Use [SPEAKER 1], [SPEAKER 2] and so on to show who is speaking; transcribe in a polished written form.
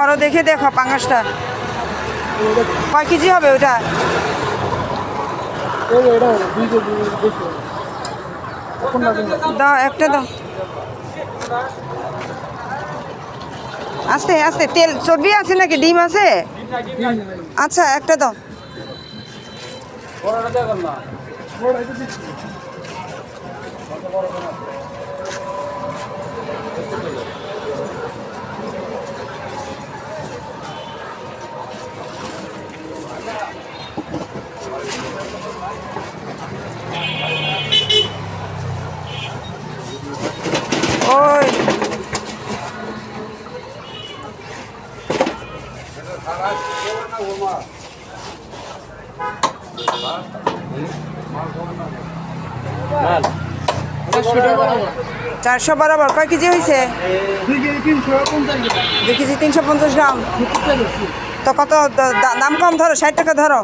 [SPEAKER 1] আরো দেখে দেখো পাঙ্গাসটা কয় কেজি হবে ওটা? দাও একটা দাও। আস্তে আস্তে, তেল চর্বি আছে নাকি ডিম আছে? আচ্ছা একটা দাও। ওই চারশো বরাবর কয় কেজি হয়েছে? 2 কেজি 350 গ্রাম। তো কত দাম কম ধরো, 60 টাকা ধরো।